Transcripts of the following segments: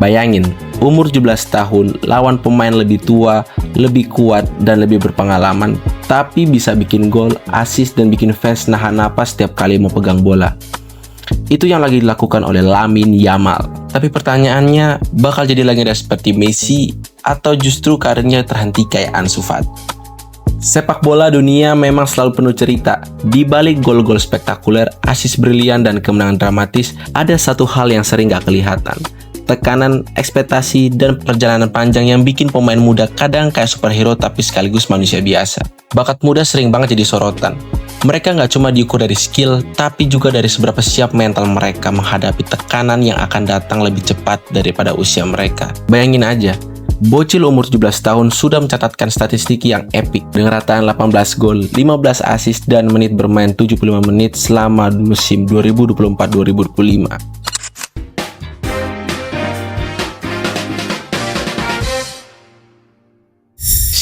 Bayangin, umur 17 tahun, lawan pemain lebih tua, lebih kuat, dan lebih berpengalaman, tapi bisa bikin gol, assist, dan bikin fans nahan napas setiap kali mau pegang bola. Itu yang lagi dilakukan oleh Lamine Yamal. Tapi pertanyaannya, bakal jadi legenda seperti Messi atau justru karirnya terhenti kayak Ansu Fati? Sepak bola dunia memang selalu penuh cerita. Di balik gol-gol spektakuler, assist brilian, dan kemenangan dramatis, ada satu hal yang sering gak kelihatan. Tekanan, ekspektasi, dan perjalanan panjang yang bikin pemain muda kadang kayak superhero tapi sekaligus manusia biasa. Bakat muda sering banget jadi sorotan. Mereka nggak cuma diukur dari skill, tapi juga dari seberapa siap mental mereka menghadapi tekanan yang akan datang lebih cepat daripada usia mereka. Bayangin aja, bocil umur 17 tahun sudah mencatatkan statistik yang epik dengan rataan 18 gol, 15 assist, dan menit bermain 75 menit selama musim 2024-2025.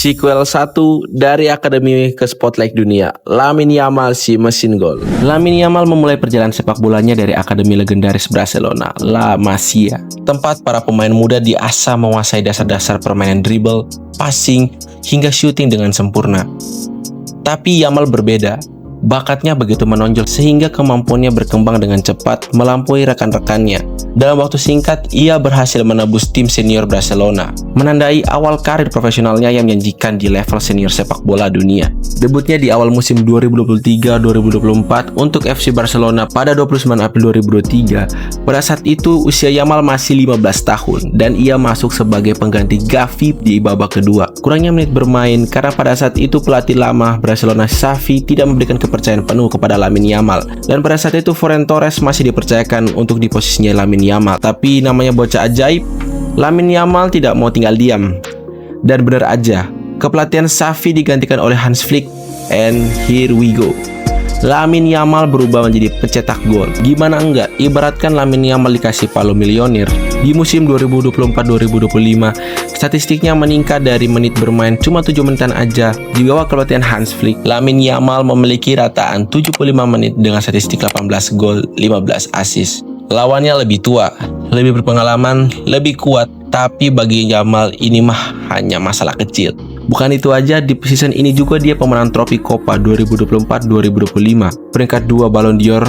Sequel 1 dari Akademi ke Spotlight Dunia, Lamine Yamal si mesin gol. Lamine Yamal memulai perjalanan sepak bolanya dari Akademi legendaris Barcelona, La Masia, tempat para pemain muda diasah menguasai dasar-dasar permainan dribble, passing, hingga shooting dengan sempurna. Tapi Yamal berbeda. Bakatnya begitu menonjol sehingga kemampuannya berkembang dengan cepat melampaui rekan-rekannya. Dalam waktu singkat, ia berhasil menembus tim senior Barcelona, menandai awal karir profesionalnya yang menjanjikan di level senior sepak bola dunia. Debutnya di awal musim 2023-2024 untuk FC Barcelona pada 29 April 2023. Pada saat itu, usia Yamal masih 15 tahun dan ia masuk sebagai pengganti Gavi di babak kedua. Kurangnya menit bermain karena pada saat itu pelatih lama Barcelona Xavi tidak memberikan kepercayaan penuh kepada Lamine Yamal, dan pada saat itu Ferran Torres masih dipercayakan untuk di posisinya Lamine Yamal. Tapi namanya bocah ajaib, Lamine Yamal tidak mau tinggal diam. Dan benar aja, kepelatihan Xavi digantikan oleh Hans Flick, and here we go. Lamine Yamal berubah menjadi pencetak gol. Gimana enggak? Ibaratkan Lamine Yamal dikasih palu milioner. Di musim 2024-2025, statistiknya meningkat dari menit bermain cuma 7 menitan aja. Di bawah kepelatihan Hans Flick, Lamine Yamal memiliki rataan 75 menit dengan statistik 18 gol, 15 assist. Lawannya lebih tua, lebih berpengalaman, lebih kuat, tapi bagi Yamal ini mah hanya masalah kecil. Bukan itu aja, di season ini juga dia pemenang trofi Copa 2024-2025, peringkat 2 Ballon d'Or,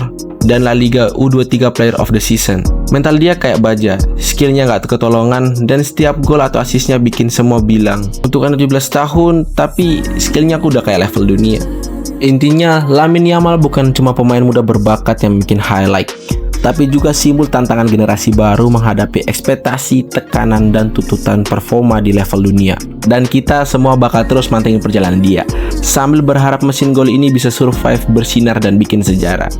dan La Liga U23 Player of the Season. Mental dia kayak baja, skillnya gak ketolongan, dan setiap gol atau asisnya bikin semua bilang. Untuk anak 17 tahun, tapi skillnya aku udah kayak level dunia. Intinya, Lamine Yamal bukan cuma pemain muda berbakat yang bikin highlight, tapi juga simbol tantangan generasi baru menghadapi ekspektasi, tekanan, dan tuntutan performa di level dunia. Dan kita semua bakal terus mantengin perjalanan dia, sambil berharap mesin gol ini bisa survive, bersinar, dan bikin sejarah.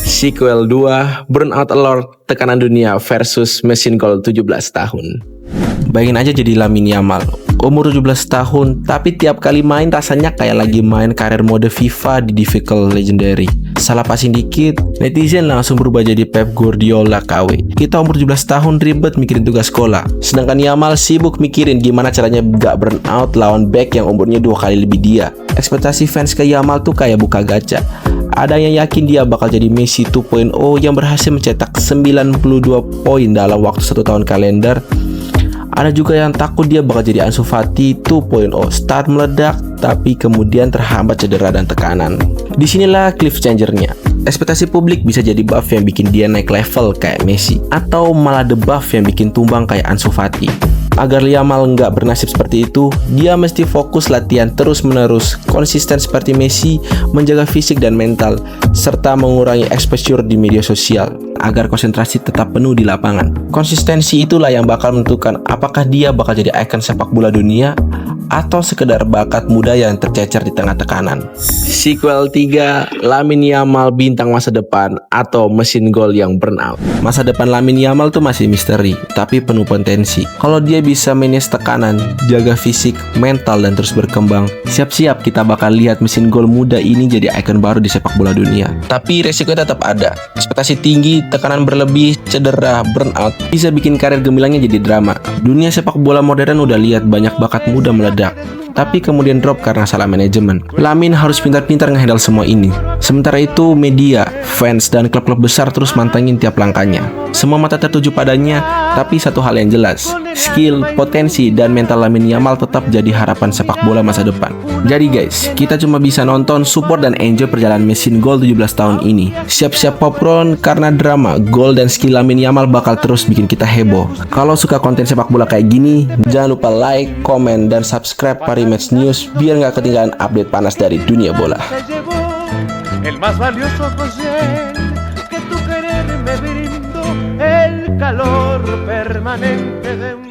Sequel 2, Burnout Alert, tekanan dunia versus mesin gol 17 tahun. Bayangin aja jadi Lamine Yamal, umur 17 tahun, tapi tiap kali main rasanya kayak lagi main karir mode FIFA di Difficult Legendary. Salah passing dikit, netizen langsung berubah jadi Pep Guardiola KW. Kita umur 17 tahun ribet mikirin tugas sekolah, sedangkan Yamal sibuk mikirin gimana caranya gak burn out lawan back yang umurnya 2 kali lebih dia. Ekspektasi fans ke Yamal tuh kayak buka gacha. Ada yang yakin dia bakal jadi Messi 2.0 yang berhasil mencetak 92 poin dalam waktu 1 tahun kalender. Ada juga yang takut dia bakal jadi Ansu Fati 2.0, start meledak tapi kemudian terhambat cedera dan tekanan. Disinilah cliff changernya. Ekspektasi publik bisa jadi buff yang bikin dia naik level kayak Messi, atau malah debuff yang bikin tumbang kayak Ansu Fati. Agar Yamal nggak bernasib seperti itu, dia mesti fokus latihan terus-menerus, konsisten seperti Messi, menjaga fisik dan mental, serta mengurangi exposure di media sosial, agar konsentrasi tetap penuh di lapangan. Konsistensi itulah yang bakal menentukan apakah dia bakal jadi ikon sepak bola dunia, atau sekedar bakat muda yang tercecer di tengah tekanan. Sequel 3, Lamine Yamal bintang masa depan atau mesin gol yang burnout. Masa depan Lamine Yamal tuh masih misteri, tapi penuh potensi. Kalau dia bisa manage tekanan, jaga fisik, mental, dan terus berkembang, siap-siap kita bakal lihat mesin gol muda ini jadi ikon baru di sepak bola dunia. Tapi resikonya tetap ada. Ekspektasi tinggi, tekanan berlebih, cedera, burnout bisa bikin karir gemilangnya jadi drama. Dunia sepak bola modern udah lihat banyak bakat muda meledak, tapi kemudian drop karena salah manajemen. Lamine harus pintar-pintar ngehandle semua ini. Sementara itu, media, fans, dan klub-klub besar terus mantengin tiap langkahnya. Semua mata tertuju padanya Tapi satu hal yang jelas, skill, potensi, dan mental Lamine Yamal tetap jadi harapan sepak bola masa depan. Jadi guys, kita cuma bisa nonton, support, dan enjoy perjalanan mesin gol 17 tahun ini. Siap-siap popcorn karena drama, gol, dan skill Lamine Yamal bakal terus bikin kita heboh. Kalau suka konten sepak bola kayak gini, jangan lupa like, komen, dan subscribe Parimatch News biar nggak ketinggalan update panas dari dunia bola. El más valioso José, que tu querer me brindó el calor permanente de un